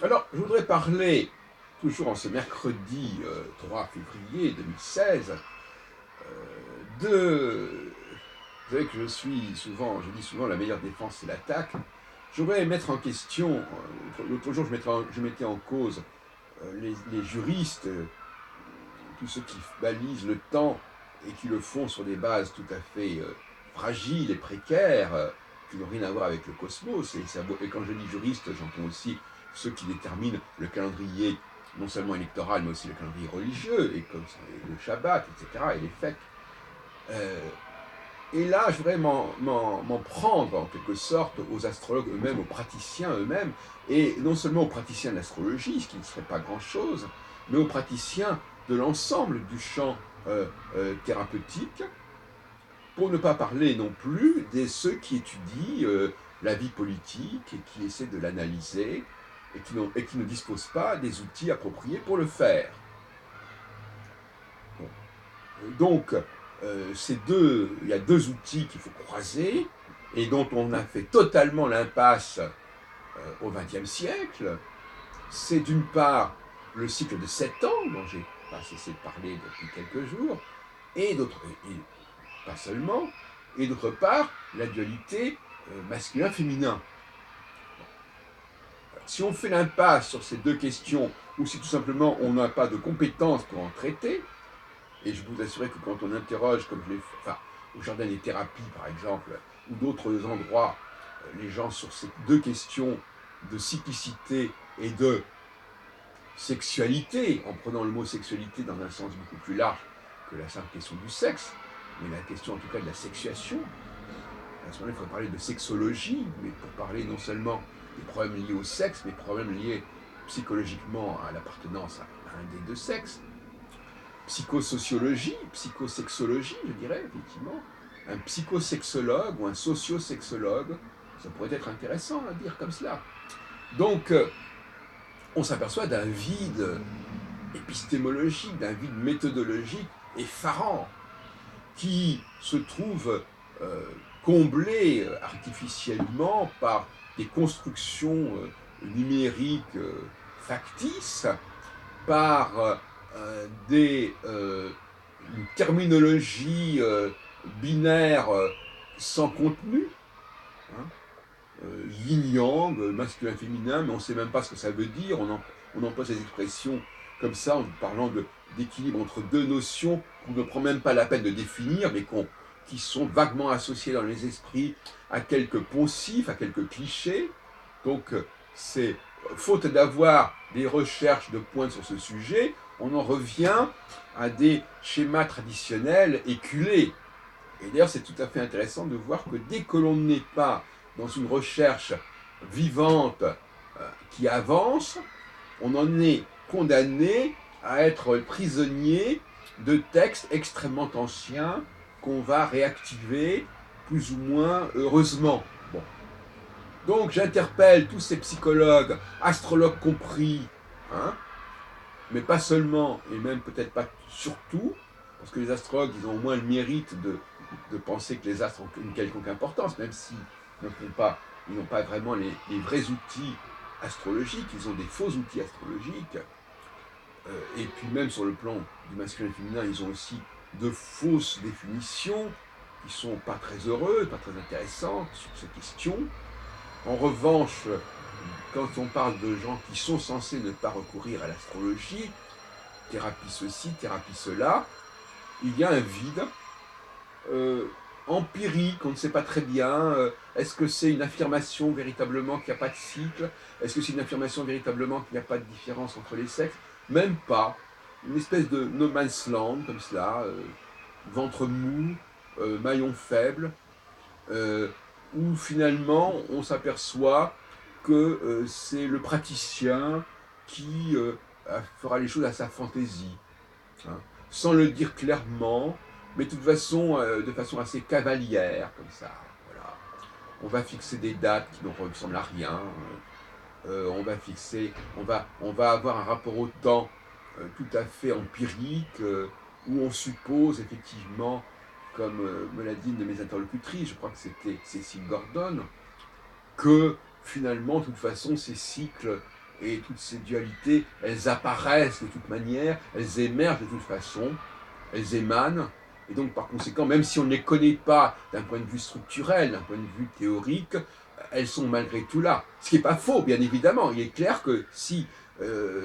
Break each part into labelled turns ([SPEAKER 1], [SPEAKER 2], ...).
[SPEAKER 1] Alors, je voudrais parler, toujours en ce mercredi 3 février 2016, de... Vous savez que je dis souvent la meilleure défense c'est l'attaque. Je voudrais mettre en question, l'autre jour je mettais en cause les juristes, tous ceux qui balisent le temps et qui le font sur des bases tout à fait fragiles et précaires, qui n'ont rien à voir avec le cosmos. Et quand je dis juriste, j'entends aussi ceux qui déterminent le calendrier, non seulement électoral, mais aussi le calendrier religieux, et comme le Shabbat, etc., et les fêtes. Euh, et là, je voudrais m'en prendre, en quelque sorte, aux astrologues eux-mêmes, aux praticiens eux-mêmes, et non seulement aux praticiens de l'astrologie, ce qui ne serait pas grand-chose, mais aux praticiens de l'ensemble du champ thérapeutique, pour ne pas parler non plus de ceux qui étudient la vie politique et qui essaient de l'analyser et qui ne disposent pas des outils appropriés pour le faire. Bon. Donc, il y a deux outils qu'il faut croiser et dont on a fait totalement l'impasse au XXe siècle. C'est d'une part le cycle de 7 ans, dont j'ai pas cessé de parler depuis quelques jours, et pas seulement, et d'autre part la dualité masculin-féminin. Si on fait l'impasse sur ces deux questions, ou si tout simplement on n'a pas de compétences pour en traiter, et je peux vous assurer que quand on interroge, comme je l'ai fait, enfin, au Jardin des thérapies par exemple, ou d'autres endroits, les gens sur ces deux questions de cyclicité et de sexualité, en prenant le mot sexualité dans un sens beaucoup plus large que la simple question du sexe, mais la question en tout cas de la sexuation. À ce moment-là, il faudrait parler de sexologie, mais pour parler non seulement des problèmes liés au sexe, mais problèmes liés psychologiquement à l'appartenance à un des deux sexes. Psychosociologie, psychosexologie, je dirais, effectivement. Un psychosexologue ou un sociosexologue, ça pourrait être intéressant à dire comme cela. Donc, on s'aperçoit d'un vide épistémologique, d'un vide méthodologique effarant, qui se trouve comblé artificiellement par des constructions numériques factices, par une terminologie binaire sans contenu, hein, yin-yang, masculin-féminin, mais on ne sait même pas ce que ça veut dire, on emploie ces expressions comme ça en parlant d'équilibre entre deux notions qu'on ne prend même pas la peine de définir, mais qui sont vaguement associées dans les esprits à quelques poncifs, à quelques clichés. Donc c'est faute d'avoir des recherches de pointe sur ce sujet, on en revient à des schémas traditionnels éculés. Et d'ailleurs, c'est tout à fait intéressant de voir que dès que l'on n'est pas dans une recherche vivante qui avance, on en est condamné à être prisonnier de textes extrêmement anciens qu'on va réactiver plus ou moins heureusement. Bon. Donc j'interpelle tous ces psychologues, astrologues compris, hein, mais pas seulement, et même peut-être pas surtout, parce que les astrologues, ils ont au moins le mérite de penser que les astres ont une quelconque importance, même s'ils n'ont pas vraiment les vrais outils astrologiques, ils ont des faux outils astrologiques, et puis même sur le plan du masculin et du féminin, ils ont aussi de fausses définitions qui sont pas très heureuses, pas très intéressantes sur ces questions. En revanche, quand on parle de gens qui sont censés ne pas recourir à l'astrologie, thérapie ceci, thérapie cela, il y a un vide empirique, on ne sait pas très bien. Est-ce que c'est une affirmation véritablement qu'il n'y a pas de cycle? Est-ce que c'est une affirmation véritablement qu'il n'y a pas de différence entre les sexes? Même pas. Une espèce de no man's land, comme cela, ventre mou, maillon faible, où finalement on s'aperçoit que c'est le praticien qui fera les choses à sa fantaisie, hein, sans le dire clairement, mais de toute façon, de façon assez cavalière, comme ça. Voilà. On va fixer des dates qui ne ressemblent à rien. On va avoir un rapport au temps tout à fait empirique, où on suppose effectivement, comme me l'a dit une de mes interlocutrices, je crois que c'était Cécile Gordon, que finalement, de toute façon, ces cycles et toutes ces dualités, elles apparaissent de toute manière, elles émergent de toute façon, elles émanent, et donc par conséquent, même si on ne les connaît pas d'un point de vue structurel, d'un point de vue théorique, elles sont malgré tout là. Ce qui n'est pas faux, bien évidemment. Il est clair que si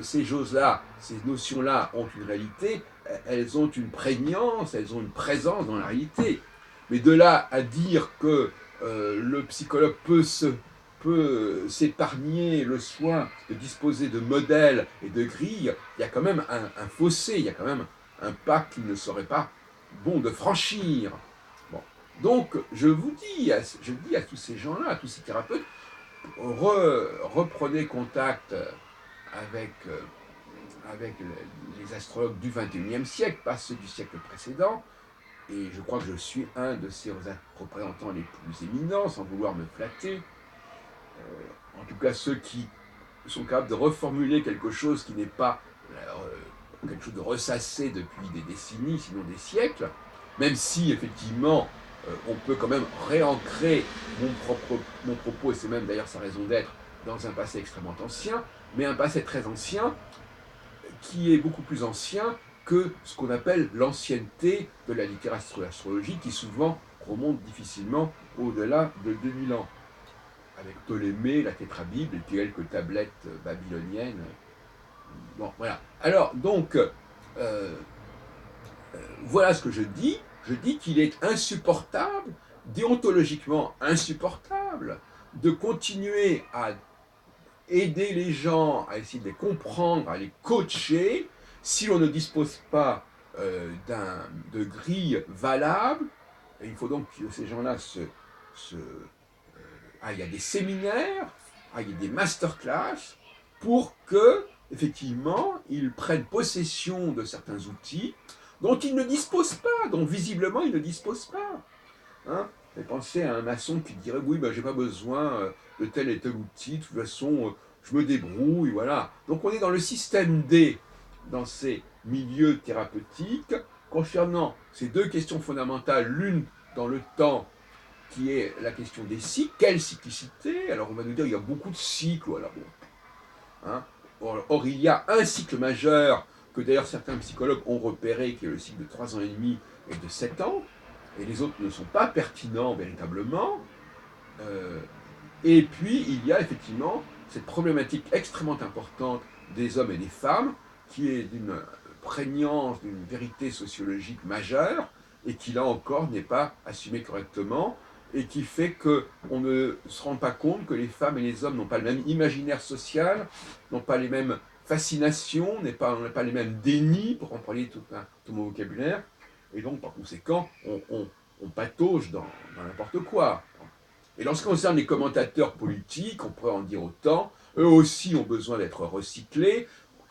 [SPEAKER 1] ces choses-là, ces notions-là ont une réalité, elles ont une prégnance, elles ont une présence dans la réalité. Mais de là à dire que le psychologue peut s'épargner le soin de disposer de modèles et de grilles, il y a quand même un fossé, il y a quand même un pas qu'il ne serait pas bon de franchir. Bon. Donc, je dis à tous ces gens-là, à tous ces thérapeutes, reprenez contact avec, avec les astrologues du XXIe siècle, pas ceux du siècle précédent, et je crois que je suis un de ces représentants les plus éminents, sans vouloir me flatter. En tout cas, ceux qui sont capables de reformuler quelque chose qui n'est pas quelque chose de ressassé depuis des décennies, sinon des siècles, même si effectivement on peut quand même réancrer mon propos, et c'est même d'ailleurs sa raison d'être, dans un passé extrêmement ancien, mais un passé très ancien qui est beaucoup plus ancien que ce qu'on appelle l'ancienneté de la littérature astrologique, qui souvent remonte difficilement au-delà de 2000 ans, avec Ptolémée, la tétrabible et quelques tablettes babyloniennes. Bon, voilà. Alors, donc, voilà ce que je dis. Je dis qu'il est insupportable, déontologiquement insupportable, de continuer à aider les gens, à essayer de les comprendre, à les coacher, si l'on ne dispose pas de grille valable. Et il faut donc que ces gens-là aillent à des séminaires, aillent à des masterclass, pour que, effectivement, ils prennent possession de certains outils dont ils ne disposent pas, dont visiblement ils ne disposent pas. Hein, et pensez à un maçon qui dirait oui, ben, j'ai pas besoin de tel et tel outil, de toute façon, je me débrouille, voilà. Donc on est dans le système D, dans ces milieux thérapeutiques, concernant ces deux questions fondamentales, l'une dans le temps, qui est la question des cycles. Quelle cyclicité? Alors on va nous dire il y a beaucoup de cycles, voilà, bon. Hein. Or, il y a un cycle majeur, que d'ailleurs certains psychologues ont repéré, qui est le cycle de 3 ans et demi et de 7 ans, et les autres ne sont pas pertinents véritablement. Et puis, il y a effectivement cette problématique extrêmement importante des hommes et des femmes, qui est d'une prégnance, d'une vérité sociologique majeure, et qui, là encore, n'est pas assumée correctement, et qui fait qu'on ne se rend pas compte que les femmes et les hommes n'ont pas le même imaginaire social, n'ont pas les mêmes fascinations, n'ont pas les mêmes dénis, pour employer tout mon vocabulaire, et donc, par conséquent, on patauge dans n'importe quoi. Et lorsqu'on concerne les commentateurs politiques, on pourrait en dire autant, eux aussi ont besoin d'être recyclés,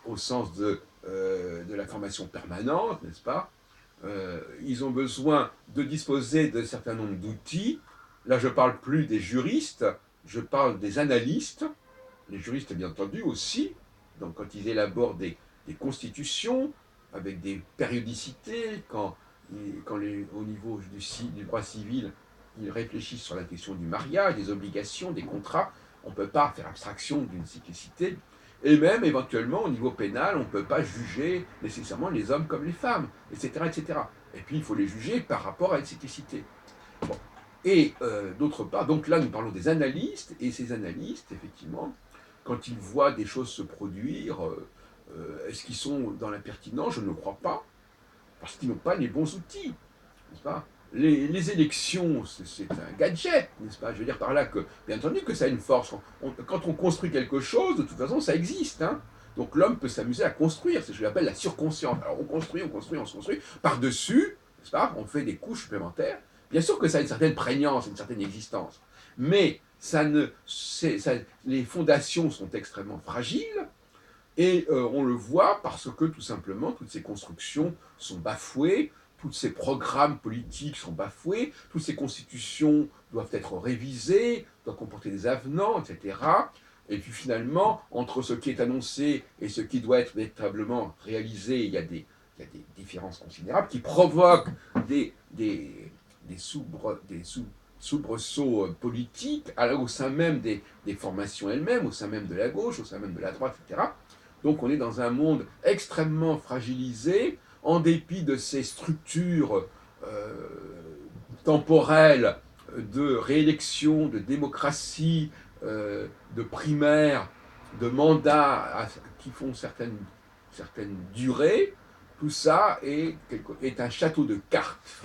[SPEAKER 1] au sens de la formation permanente, n'est-ce pas? Ils ont besoin de disposer d'un certain nombre d'outils. Là, je ne parle plus des juristes, je parle des analystes. Les juristes, bien entendu, aussi. Donc, quand ils élaborent des constitutions, avec des périodicités, quand au niveau du droit civil, ils réfléchissent sur la question du mariage, des obligations, des contrats, on ne peut pas faire abstraction d'une cyclicité. Et même, éventuellement, au niveau pénal, on ne peut pas juger nécessairement les hommes comme les femmes, etc., etc. Et puis, il faut les juger par rapport à une cyclicité. Bon. Et d'autre part, donc là, nous parlons des analystes, et ces analystes, effectivement, quand ils voient des choses se produire, est-ce qu'ils sont dans l'impertinence? Je ne le crois pas, parce qu'ils n'ont pas les bons outils, n'est-ce pas? Les élections, c'est un gadget, n'est-ce pas? Je veux dire par là que, bien entendu que ça a une force. Quand on construit quelque chose, de toute façon, ça existe. Hein. Donc l'homme peut s'amuser à construire, c'est ce que j'appelle la surconscience. Alors on construit, on construit, on se construit. Par-dessus, n'est-ce pas? On fait des couches supplémentaires. Bien sûr que ça a une certaine prégnance, une certaine existence. Mais les fondations sont extrêmement fragiles. Et on le voit parce que, tout simplement, toutes ces constructions sont bafouées, tous ces programmes politiques sont bafoués, toutes ces constitutions doivent être révisées, doivent comporter des avenants, etc. Et puis finalement, entre ce qui est annoncé et ce qui doit être véritablement réalisé, il y a des différences considérables qui provoquent des soubresaut politique au sein même des formations elles-mêmes, au sein même de la gauche, au sein même de la droite, etc. Donc on est dans un monde extrêmement fragilisé, en dépit de ces structures temporelles de réélection, de démocratie, de primaires, de mandats qui font certaines durées. Tout ça est un château de cartes